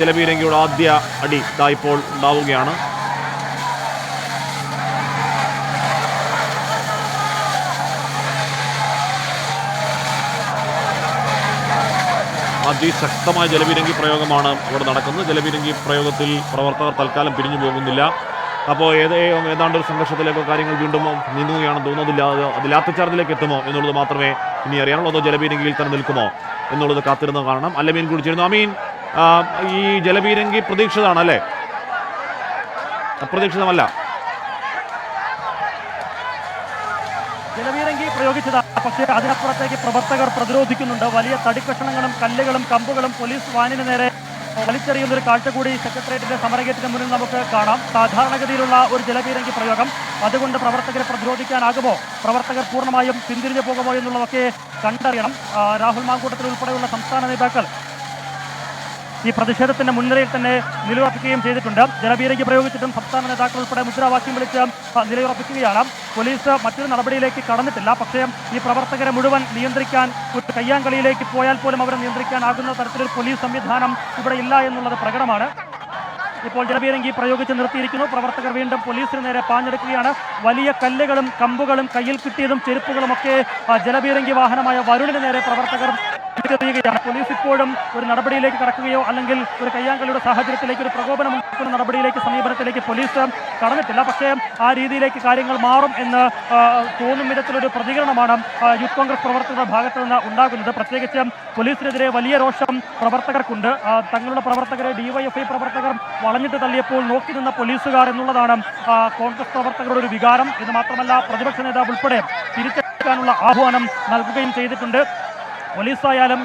ജലപീരങ്കിയുടെ ആദ്യ അടി ഇതാ ഇപ്പോൾ ഉണ്ടാവുകയാണ്. അതിശക്തമായ ജലപീരങ്കി പ്രയോഗമാണ് ഇവിടെ നടക്കുന്നത്. ജലപീരങ്കി പ്രയോഗത്തിൽ പ്രവർത്തകർ തൽക്കാലം പിരിഞ്ഞു പോകുന്നില്ല. അപ്പോൾ ഏതാണ്ട് ഒരു സംഘർഷത്തിലേക്കോ കാര്യങ്ങൾ വീണ്ടും നീങ്ങുകയാണെന്ന് തോന്നുന്നില്ല. അത് ലാത്തിച്ചാർജിലേക്ക് എത്തുമോ എന്നുള്ളത് മാത്രമേ ഇനി അറിയാനുള്ളൂ. അതോ ജലപീരങ്കിയിൽ തന്നെ നിൽക്കുമോ എന്നുള്ളത് കാത്തിരുന്ന് കാണണം. അല്ലമീൻ കൂടി ചേരുന്നു. അമീൻ, ഈ ജലപീരങ്കി പ്രതീക്ഷിതമാണ് അല്ലേ? അപ്രതീക്ഷിതമല്ല. ജലപീരങ്കി പ്രയോഗിച്ചതാണ്, പക്ഷേ അതിനപ്പുറത്തേക്ക് പ്രവർത്തകർ പ്രതിരോധിക്കുന്നുണ്ട്. വലിയ തടിക്കഷണങ്ങളും കല്ലുകളും കമ്പുകളും പോലീസ് വാനിന് നേരെ വലിച്ചെറിയുന്ന ഒരു കാഴ്ച കൂടി സെക്രട്ടേറിയറ്റിന്റെ സമരഗേറ്റിന് മുന്നിൽ നമുക്ക് കാണാം. സാധാരണഗതിയിലുള്ള ഒരു ജലപീരങ്കി പ്രയോഗം, അതുകൊണ്ട് പ്രവർത്തകരെ പ്രതിരോധിക്കാനാകുമോ, പ്രവർത്തകർ പൂർണ്ണമായും പിന്തിരിഞ്ഞു പോകുമോ എന്നുള്ളതൊക്കെ കണ്ടറിയണം. രാഹുൽ മാങ്കൂട്ടത്തിൽ ഉൾപ്പെടെയുള്ള സംസ്ഥാന നേതാക്കൾ ഈ പ്രതിഷേധത്തിന്റെ മുൻനിരയിൽ തന്നെ നിലയുറപ്പിക്കുകയും ചെയ്തിട്ടുണ്ട്. ജലപീരങ്കി പ്രയോഗിച്ചിട്ടും സംസ്ഥാന നേതാക്കൾ ഉൾപ്പെടെ മുദ്രാവാക്യം വിളിച്ച് നിലയുറപ്പിക്കുകയാണ്. പോലീസ് മറ്റൊരു നടപടിയിലേക്ക് കടന്നിട്ടില്ല. പക്ഷേ ഈ പ്രവർത്തകരെ മുഴുവൻ നിയന്ത്രിക്കാൻ, കയ്യാങ്കളിയിലേക്ക് പോയാൽ പോലും അവരെ നിയന്ത്രിക്കാനാകുന്ന തരത്തിലൊരു പോലീസ് സംവിധാനം ഇവിടെ ഇല്ല എന്നുള്ളത് പ്രകടമാണ്. ഇപ്പോൾ ജലപീരങ്കി പ്രയോഗിച്ച് നിർത്തിയിരിക്കുന്നു. പ്രവർത്തകർ വീണ്ടും പോലീസിന് നേരെ പാഞ്ഞെടുക്കുകയാണ്. വലിയ കല്ലുകളും കമ്പുകളും കയ്യിൽ കിട്ടിയതും ചെരുപ്പുകളുമൊക്കെ ജലപീരങ്കി വാഹനമായ വരുണിന് നേരെ പ്രവർത്തകർ ാണ്. പോലീസ് ഇപ്പോഴും ഒരു നടപടിയിലേക്ക് കടക്കുകയോ അല്ലെങ്കിൽ ഒരു കയ്യാങ്കളിയുടെ സാഹചര്യത്തിലേക്ക്, ഒരു പ്രകോപനം ഉണ്ടാക്കുന്ന നടപടിയിലേക്ക്, സമീപനത്തിലേക്ക് പോലീസ് കടന്നിട്ടില്ല. പക്ഷേ ആ രീതിയിലേക്ക് കാര്യങ്ങൾ മാറും എന്ന് തോന്നും വിധത്തിലൊരു പ്രതികരണമാണ് യൂത്ത് കോൺഗ്രസ് പ്രവർത്തകരുടെ ഭാഗത്ത് നിന്ന് ഉണ്ടാകുന്നത്. പ്രത്യേകിച്ച് പോലീസിനെതിരെ വലിയ രോഷം പ്രവർത്തകർക്കുണ്ട്. തങ്ങളുടെ പ്രവർത്തകരെ ഡിവൈഎഫ്ഐ പ്രവർത്തകർ വളഞ്ഞിട്ട് തള്ളിയപ്പോൾ നോക്കി നിന്ന പോലീസുകാർ എന്നുള്ളതാണ് കോൺഗ്രസ് പ്രവർത്തകരുടെ ഒരു വികാരം. ഇത് മാത്രമല്ല, പ്രതിപക്ഷ നേതാവ് ഉൾപ്പെടെ തിരിച്ചെടുക്കാനുള്ള ആഹ്വാനം നൽകുകയും ചെയ്തിട്ടുണ്ട്. പോലീസായാലും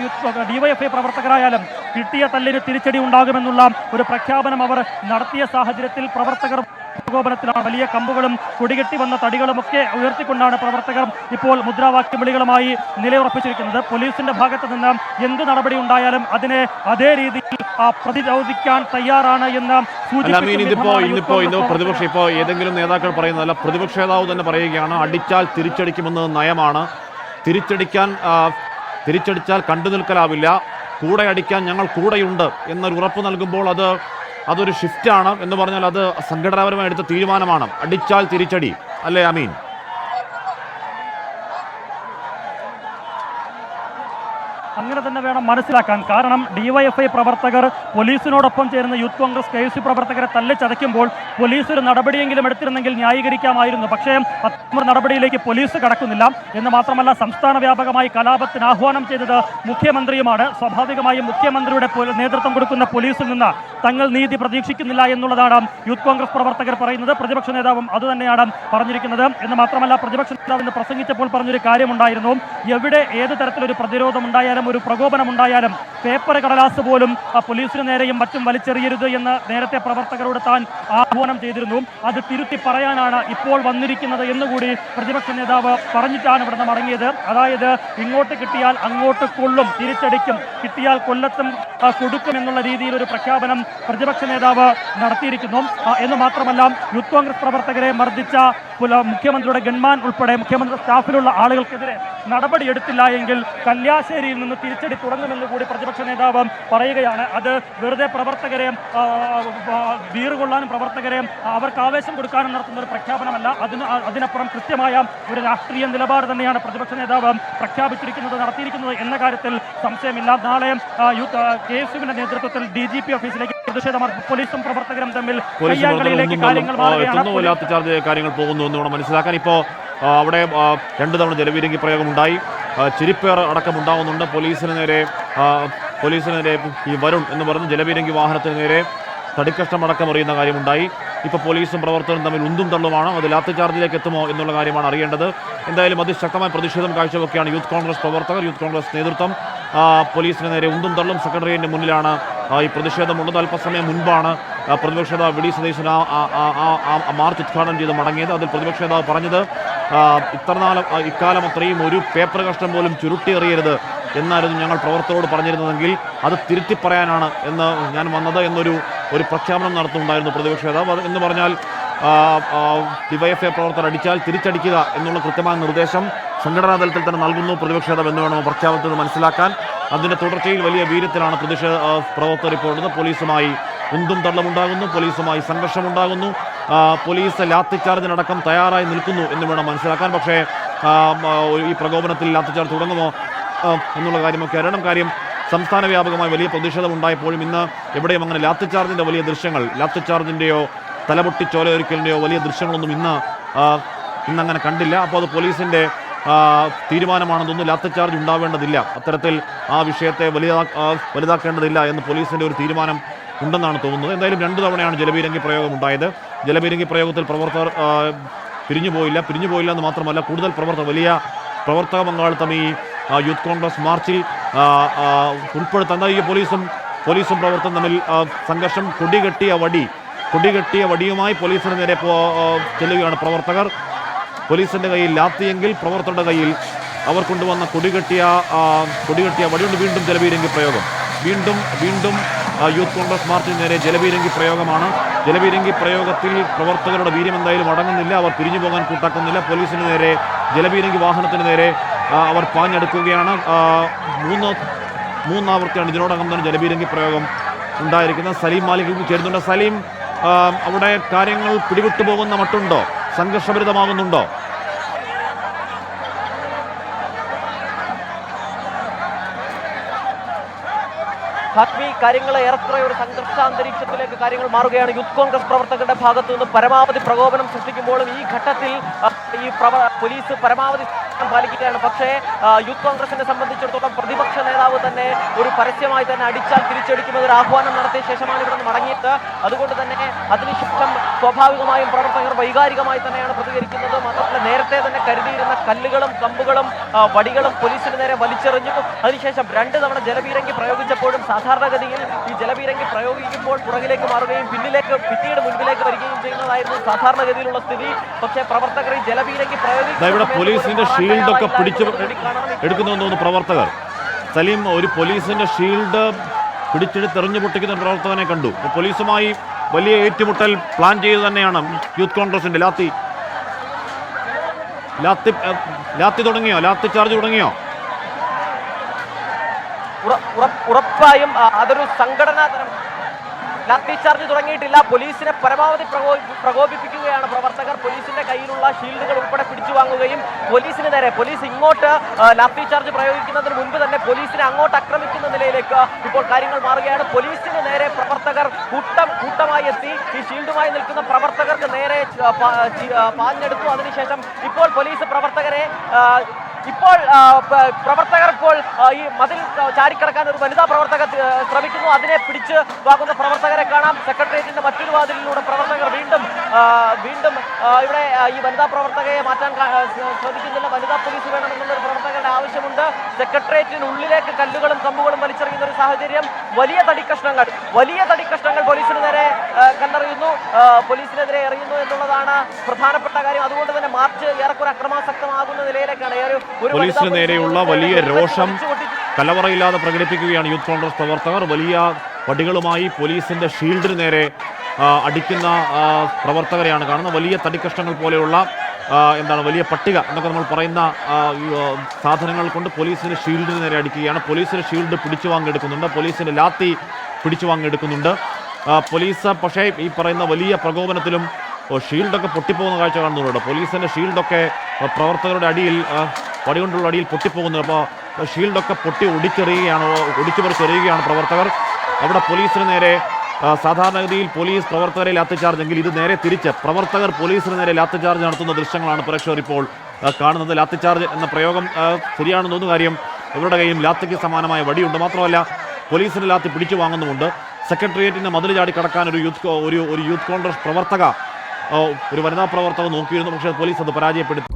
ഡിവൈഎഫ്ഐ പ്രവർത്തകരായാലും കിട്ടിയ തല്ലിന് തിരിച്ചടി ഉണ്ടാകുമെന്നുള്ള ഒരു പ്രഖ്യാപനം അവർ നടത്തിയ സാഹചര്യത്തിൽ പ്രവർത്തകർ പ്രകോപനത്തിലാണ്. വലിയ കമ്പുകളും കൊടികെട്ടി വന്ന തടികളുമൊക്കെ ഉയർത്തിക്കൊണ്ടാണ് പ്രവർത്തകർ ഇപ്പോൾ മുദ്രാവാക്യ വിളികളുമായി നിലയുറപ്പിച്ചിരിക്കുന്നത്. പോലീസിന്റെ ഭാഗത്ത് നിന്ന് എന്ത് നടപടി ഉണ്ടായാലും അതിനെ അതേ രീതിയിൽ പ്രതിരോധിക്കാൻ തയ്യാറാണ് എന്ന് സൂചിപ്പിക്കുന്നു. പ്രതിപക്ഷം ഇപ്പോൾ ഏതെങ്കിലും നേതാക്കൾ പറയുന്നതല്ല, പ്രതിപക്ഷ നേതാവ് തന്നെ പറയുകയാണ്, അടിച്ചാൽ തിരിച്ചടിക്കുമെന്നത് നയമാണ്. തിരിച്ചടിച്ചാൽ കണ്ടു നിൽക്കലാവില്ല, കൂടെ അടിക്കാൻ ഞങ്ങൾ കൂടെയുണ്ട് എന്നൊരു ഉറപ്പ് നൽകുമ്പോൾ അതൊരു ഷിഫ്റ്റാണ് എന്ന് പറഞ്ഞാൽ അത് സംഘടനാപരമായി എടുത്ത തീരുമാനമാണ്. അടിച്ചാൽ തിരിച്ചടി അല്ലേ അമീൻ? അങ്ങനെ തന്നെ വേണം മനസ്സിലാക്കാൻ. കാരണം ഡിവൈഎഫ്ഐ പ്രവർത്തകർ പോലീസിനോടൊപ്പം ചേരുന്ന യൂത്ത് കോൺഗ്രസ് KSU പ്രവർത്തകരെ തല്ലിച്ചതയ്ക്കുമ്പോൾ പോലീസ് ഒരു നടപടിയെങ്കിലും എടുത്തിരുന്നെങ്കിൽ ന്യായീകരിക്കാമായിരുന്നു. പക്ഷേ അത്തരം നടപടിയിലേക്ക് പോലീസ് കടക്കുന്നില്ല. എന്ന് മാത്രമല്ല, സംസ്ഥാന വ്യാപകമായി കലാപത്തിന് ആഹ്വാനം ചെയ്തത് മുഖ്യമന്ത്രിയുമാണ്. സ്വാഭാവികമായും മുഖ്യമന്ത്രിയുടെ നേതൃത്വം കൊടുക്കുന്ന പോലീസിൽ നിന്ന് തങ്ങൾ നീതി പ്രതീക്ഷിക്കുന്നില്ല എന്നുള്ളതാണ് യൂത്ത് കോൺഗ്രസ് പ്രവർത്തകർ പറയുന്നത്. പ്രതിപക്ഷ നേതാവും അതുതന്നെയാണ് പറഞ്ഞിരിക്കുന്നത്. എന്ന് മാത്രമല്ല, പ്രതിപക്ഷ നേതാവ് ഇന്ന് പ്രസംഗിച്ചപ്പോൾ പറഞ്ഞൊരു കാര്യമുണ്ടായിരുന്നു, എവിടെ ഏത് തരത്തിലൊരു പ്രതിരോധം ഉണ്ടായാലും, ഒരു പ്രകോപനം ഉണ്ടായാലും പേപ്പർ കടലാസ് പോലും പോലീസിന് നേരെയും മറ്റും വലിച്ചെറിയരുത് എന്ന് നേരത്തെ പ്രവർത്തകരോട് താൻ ആഹ്വാനം ചെയ്തിരുന്നു. അത് തിരുത്തി പറയാനാണ് ഇപ്പോൾ വന്നിരിക്കുന്നത് എന്നുകൂടി പ്രതിപക്ഷ നേതാവ് പറഞ്ഞിട്ടാണ് ഇവിടുന്ന് മടങ്ങിയത്. അതായത്, ഇങ്ങോട്ട് കിട്ടിയാൽ അങ്ങോട്ട് കൊള്ളും, തിരിച്ചടിക്കും, കിട്ടിയാൽ കൊല്ലത്തും കൊടുക്കും എന്നുള്ള രീതിയിൽ ഒരു പ്രഖ്യാപനം പ്രതിപക്ഷ നേതാവ് നടത്തിയിരിക്കുന്നു. എന്ന് മാത്രമല്ല, യൂത്ത് കോൺഗ്രസ് പ്രവർത്തകരെ മർദ്ദിച്ച മുഖ്യമന്ത്രിയുടെ ഗൺമാൻ ഉൾപ്പെടെ മുഖ്യമന്ത്രി സ്റ്റാഫിലുള്ള ആളുകൾക്കെതിരെ നടപടിയെടുത്തില്ല എങ്കിൽ കല്യാശ്ശേരിയിൽ നിന്ന് തിരിച്ചടി തുടങ്ങുമെന്ന് കൂടി പ്രതിപക്ഷ നേതാവ് പറയുകയാണ്. അത് വെറുതെ പ്രവർത്തകരെ വീറുകൊള്ളാനും പ്രവർത്തകരെ അവർക്ക് ആവേശം കൊടുക്കാനും നടത്തുന്ന ഒരു പ്രഖ്യാപനമല്ല. അതിനപ്പുറം കൃത്യമായ ഒരു രാഷ്ട്രീയ നിലപാട് തന്നെയാണ് പ്രതിപക്ഷ നേതാവ് പ്രഖ്യാപിച്ചിരിക്കുന്നത്, നടത്തിയിരിക്കുന്നത് എന്ന കാര്യത്തിൽ സംശയമില്ല. നാളെ KSUവിന്റെ നേതൃത്വത്തിൽ DGP ഓഫീസിലേക്ക് പോലീസും പ്രവർത്തകരും തമ്മിൽ കയ്യാങ്കളിയിലേക്ക് കാര്യങ്ങൾ പോകുന്നു എന്ന് മനസ്സിലാക്കാൻ. ഇപ്പോൾ അവിടെ 2 തവണ ജലപീരങ്കി പ്രയോഗം ഉണ്ടായി. ചെരിപ്പേർ അടക്കം ഉണ്ടാകുന്നുണ്ട്. പോലീസിന് നേരെ ഈ വരുൺ എന്ന് പറഞ്ഞ ജലപീരങ്കി വാഹനത്തിന് നേരെ തടിക്കഷ്ടമടക്കം അറിയുന്ന കാര്യമുണ്ടായി. ഇപ്പോൾ പോലീസും പ്രവർത്തകരും തമ്മിൽ ഉന്തും തള്ളുമാണ്. അത് ലാത്തിചാർജിലേക്ക് എത്തുമോ എന്നുള്ള കാര്യമാണ് അറിയേണ്ടത്. എന്തായാലും അതിശക്തമായ പ്രതിഷേധം കാഴ്ചവെക്കുകയാണ് യൂത്ത് കോൺഗ്രസ് പ്രവർത്തകർ, യൂത്ത് കോൺഗ്രസ് നേതൃത്വം. പോലീസിന് നേരെ ഉന്തും തള്ളും സെക്രട്ടേറിയറ്റിന്റെ മുന്നിലാണ് ഈ പ്രതിഷേധമുള്ളത്. അല്പസമയം മുൻപാണ് പ്രതിപക്ഷ നേതാവ് വി ഡി സതീശൻ മാർച്ച് ഉദ്ഘാടനം ചെയ്ത് മടങ്ങിയത്. അതിൽ പ്രതിപക്ഷ നേതാവ് പറഞ്ഞത്, ഇക്കാലം അത്രയും ഒരു പേപ്പർ കഷ്ണം പോലും ചുരുട്ടിയെറിയരുത് എന്നായിരുന്നു ഞങ്ങൾ പ്രവർത്തകരോട് പറഞ്ഞിരുന്നതെങ്കിൽ അത് തിരുത്തി പറയാനാണ് എന്ന് ഞാൻ വന്നത് എന്നൊരു പ്രഖ്യാപനം നടത്തുന്നുണ്ടായിരുന്നു പ്രതിപക്ഷ നേതാവ്. എന്ന് പറഞ്ഞാൽ ഡിവൈഎഫ്ഐ പ്രവർത്തകർ അടിച്ചാൽ തിരിച്ചടിക്കുക എന്നുള്ള കൃത്യമായ നിർദ്ദേശം സംഘടനാ തലത്തിൽ തന്നെ നൽകുന്നു പ്രതിപക്ഷ നേതാവ് എന്ന് വേണം പ്രഖ്യാപനത്തിൽ മനസ്സിലാക്കാൻ. അതിൻ്റെ തുടർച്ചയിൽ വലിയ വീര്യത്തിലാണ് പ്രവർത്തകർ ഇപ്പോൾ ഉള്ളത്. പോലീസുമായി ഉന്തും തള്ളുമുണ്ടാകുന്നു, പോലീസുമായി സംഘർഷമുണ്ടാകുന്നു, പോലീസ് ലാത്തിച്ചാർജിനടക്കം തയ്യാറായി നിൽക്കുന്നു എന്ന് വേണം മനസ്സിലാക്കാൻ. പക്ഷേ ഈ പ്രകോപനത്തിൽ ലാത്തിച്ചാർജ് തുടങ്ങുമോ എന്നുള്ള കാര്യമൊക്കെ അറിയണം. കാര്യം സംസ്ഥാന വ്യാപകമായി വലിയ പ്രതിഷേധമുണ്ടായപ്പോഴും ഇന്ന് എവിടെയും അങ്ങനെ ലാത്തിച്ചാർജിൻ്റെ വലിയ ദൃശ്യങ്ങൾ, ലാത്തിച്ചാർജിൻ്റെയോ തലപൊട്ടിച്ചോലയൊരുക്കലിൻ്റെയോ വലിയ ദൃശ്യങ്ങളൊന്നും ഇന്നങ്ങനെ കണ്ടില്ല. അപ്പോൾ അത് പോലീസിൻ്റെ തീരുമാനമാണെന്ന് തോന്നുന്നു. ലാത്തിച്ചാർജ് ഉണ്ടാവേണ്ടതില്ല, അത്തരത്തിൽ ആ വിഷയത്തെ വലുതാക്കേണ്ടതില്ല എന്ന് പോലീസിൻ്റെ ഒരു തീരുമാനം ഉണ്ടെന്നാണ് തോന്നുന്നത്. എന്തായാലും 2 തവണയാണ് ജലപീരങ്കി പ്രയോഗം ഉണ്ടായത്. ജലപീരങ്കി പ്രയോഗത്തിൽ പ്രവർത്തകർ പിരിഞ്ഞുപോയില്ല എന്ന് മാത്രമല്ല, കൂടുതൽ വലിയ പ്രവർത്തക പങ്കാളിത്തം ഈ യൂത്ത് കോൺഗ്രസ് മാർച്ചിൽ ഉൾപ്പെടുത്താൻ ഈ പോലീസും പ്രവർത്തനം തമ്മിൽ സംഘർഷം. കൊടികെട്ടിയ വടിയുമായി പോലീസിന് നേരെ ചെല്ലുകയാണ് പ്രവർത്തകർ. പോലീസിൻ്റെ കയ്യിൽ ലാത്തിയെങ്കിൽ പ്രവർത്തകരുടെ കയ്യിൽ അവർ കൊണ്ടുവന്ന കൊടികെട്ടിയ വടിയുണ്ട്. വീണ്ടും ജലപീരങ്കി പ്രയോഗം, വീണ്ടും യൂത്ത് കോൺഗ്രസ് മാർച്ചിന് നേരെ ജലപീരങ്കി പ്രയോഗമാണ്. ജലപീരങ്കി പ്രയോഗത്തിൽ പ്രവർത്തകരുടെ വീര്യം എന്തായാലും അടങ്ങുന്നില്ല. അവർ പിരിഞ്ഞു പോകാൻ കൂട്ടാക്കുന്നില്ല. പോലീസിന് നേരെ, ജലപീരങ്കി വാഹനത്തിന് നേരെ അവർ പാഞ്ഞെടുക്കുകയാണ്. മൂന്നാവർത്തിയാണ് ഇതിനോടകം തന്നെ ജലപീരങ്കി പ്രയോഗം ഉണ്ടായിരിക്കുന്നത്. സലീം മാലിക് ചേരുന്നുണ്ട്. സലീം, അവിടെ കാര്യങ്ങൾ പിടിവിട്ടു പോകുന്ന മട്ടുണ്ടോ? സംഘർഷഭരിതമാകുന്നുണ്ടോ? കാര്യങ്ങൾ ഏറെക്കുറെ ഒരു സംഘർഷാന്തരീക്ഷത്തിലേക്ക് കാര്യങ്ങൾ മാറുകയാണ്. യൂത്ത് കോൺഗ്രസ് പ്രവർത്തകരുടെ ഭാഗത്തു നിന്ന് പരമാവധി പ്രകോപനം സൃഷ്ടിക്കുമ്പോഴും ഈ ഘട്ടത്തിൽ ഈ പോലീസ് പരമാവധി പാലിക്കുകയാണ്. പക്ഷേ യൂത്ത് കോൺഗ്രസിനെ സംബന്ധിച്ചിടത്തോളം പ്രതിപക്ഷ നേതാവ് തന്നെ ഒരു പരസ്യമായി തന്നെ അടിച്ചാൽ തിരിച്ചടിക്കുന്നതൊരു ആഹ്വാനം നടത്തിയ ശേഷമാണ് ഇവിടെ നിന്ന് മടങ്ങിയത്. അതുകൊണ്ട് തന്നെ അതിനുശേഷം സ്വാഭാവികമായും പ്രവർത്തകർ വൈകാരികമായി തന്നെയാണ് പ്രതികരിക്കുന്നത്. മാത്രമല്ല, നേരത്തെ തന്നെ കരുതിയിരുന്ന കല്ലുകളും കമ്പുകളും വടികളും പോലീസിന് നേരെ വലിച്ചെറിഞ്ഞു. അതിനുശേഷം 2 തവണ ജലപീരങ്കി പ്രയോഗിച്ചപ്പോഴും സാധാരണഗതിയിൽ ഈ ജലപീരങ്കി പ്രയോഗിക്കുമ്പോൾ പുറകിലേക്ക് മാറുകയും പിന്നീട് മുൻപിലേക്ക് വരികയും ചെയ്യുന്നതായിരുന്നു സാധാരണഗതിയിലുള്ള സ്ഥിതി. പക്ഷേ പ്രവർത്തകർ ഈ ജലപീരങ്കി ഇവിടെ പോലീസിന്റെ ഷീൽഡൊക്കെ പിടിച്ചു എടുക്കുന്നുവെന്ന് തോന്നുന്നു പ്രവർത്തകർ. സലീം, ഒരു പോലീസിന്റെ ഷീൽഡ് പിടിച്ചെടുത്തെറിഞ്ഞു പൊട്ടിക്കുന്ന പ്രവർത്തകനെ കണ്ടു. പോലീസുമായി വലിയ ഏറ്റുമുട്ടൽ പ്ലാൻ ചെയ്ത് തന്നെയാണ് യൂത്ത് കോൺഗ്രസിന്റെ ലാത്തി തുടങ്ങിയോ? ലാത്തി ചാർജ് തുടങ്ങിയോ? ഉറപ്പായും അതൊരു സംഘടനാ തരം ലാത്തി ചാർജ് തുടങ്ങിയിട്ടില്ല. പോലീസിനെ പരമാവധി പ്രകോപിപ്പിക്കുകയാണ് പ്രവർത്തകർ. പോലീസിന്റെ കയ്യിലുള്ള ഷീൽഡുകൾ ഉൾപ്പെടെ പിടിച്ചു വാങ്ങുകയും പോലീസ് ഇങ്ങോട്ട് ലാത്തി ചാർജ് പ്രയോഗിക്കുന്നതിന് മുൻപ് തന്നെ പോലീസിനെ അങ്ങോട്ട് ആക്രമിക്കുന്ന നിലയിലേക്ക് ഇപ്പോൾ കാര്യങ്ങൾ മാറുകയാണ്. പോലീസിന് നേരെ പ്രവർത്തകർ കൂട്ടമായി എത്തി ഈ ഷീൽഡുമായി നിൽക്കുന്ന പ്രവർത്തകർക്ക് നേരെ പാഞ്ഞെടുത്തു. അതിനുശേഷം ഇപ്പോൾ പോലീസ് പ്രവർത്തകർ ഈ മതിൽ ചാടിക്കടക്കാൻ ഒരു വനിതാ പ്രവർത്തകർ ശ്രമിക്കുന്നു. അതിനെ പിടിച്ച് വാങ്ങുന്ന പ്രവർത്തകരെ കാണാം. സെക്രട്ടേറിയറ്റിന്റെ മറ്റൊരു വാതിലിലൂടെ പ്രവർത്തകർ വീണ്ടും ഇവിടെ ഈ വനിതാ പ്രവർത്തകയെ മാറ്റാൻ ശ്രമിക്കുന്നില്ല. വനിതാ പോലീസ് വേണമെന്നുള്ളൊരു പ്രവർത്തകരുടെ ആവശ്യമുണ്ട്. സെക്രട്ടേറിയറ്റിനുള്ളിലേക്ക് കല്ലുകളും കമ്പുകളും വലിച്ചെറിയുന്ന ഒരു സാഹചര്യം. വലിയ തടിക്കഷ്ണങ്ങൾ പോലീസിന് നേരെ പോലീസിനെതിരെ എറിയുന്നു എന്നുള്ളതാണ് പ്രധാനപ്പെട്ട കാര്യം. അതുകൊണ്ട് തന്നെ മാർച്ച് ഏറെക്കുറെ അക്രമാസക്തമാകുന്ന നിലയിലേക്കാണ്. പോലീസിന് നേരെയുള്ള വലിയ രോഷം കലവറയില്ലാതെ പ്രകടിപ്പിക്കുകയാണ് യൂത്ത് കോൺഗ്രസ് പ്രവർത്തകർ. വലിയ വടികളുമായി പോലീസിന്റെ ഷീൽഡിന് നേരെ അടിക്കുന്ന പ്രവർത്തകരെയാണ് കാണുന്നത്. വലിയ തടിക്കഷ്ണങ്ങൾ പോലെയുള്ള വലിയ പട്ടിക എന്നൊക്കെ നമ്മൾ പറയുന്ന സാധനങ്ങൾ കൊണ്ട് പോലീസിന്റെ ഷീൽഡിന് നേരെ അടിക്കുകയാണ്. പോലീസിന്റെ ഷീൽഡ് പിടിച്ചു വാങ്ങിയെടുക്കുന്നുണ്ട്. പോലീസിന്റെ ലാത്തി പിടിച്ചു വാങ്ങിയെടുക്കുന്നുണ്ട് പോലീസ്. പക്ഷേ ഈ പറയുന്ന വലിയ പ്രകോപനത്തിലും ഷീൽഡൊക്കെ പൊട്ടിപ്പോകുന്ന കാഴ്ച കാണുന്നുണ്ട്. പോലീസിന്റെ ഷീൽഡൊക്കെ പ്രവർത്തകരുടെ വടികൊണ്ടുള്ള അടിയിൽ പൊട്ടിപ്പോകുന്നത്. അപ്പോൾ ഷീൽഡൊക്കെ ഒടിച്ചു പറിച്ചെറിയുകയാണ് പ്രവർത്തകർ. അവിടെ പോലീസിന് നേരെ സാധാരണഗതിയിൽ പോലീസ് പ്രവർത്തകരെ ലാത്തിച്ചാർജെങ്കിൽ ഇത് നേരെ തിരിച്ച് പ്രവർത്തകർ പോലീസിന് നേരെ ലാത്തിച്ചാർജ് നടത്തുന്ന ദൃശ്യങ്ങളാണ് പ്രേക്ഷകർ ഇപ്പോൾ കാണുന്നത്. ലാത്തിച്ചാർജ് എന്ന പ്രയോഗം ശരിയാണെന്ന് തോന്നുന്ന കാര്യം, ഇവരുടെ കയ്യും ലാത്തിക്ക് സമാനമായ വടിയുണ്ട്. മാത്രമല്ല, പോലീസിന് ലാത്തി പിടിച്ചു വാങ്ങുന്നുമുണ്ട്. സെക്രട്ടേറിയറ്റിന്റെ മതിൽ ചാടി കടക്കാൻ ഒരു യൂത്ത് കോൺഗ്രസ് പ്രവർത്തക, ഒരു വനിതാ പ്രവർത്തക നോക്കിയിരുന്നു. പക്ഷേ പോലീസ് അത് പരാജയപ്പെടുത്തി.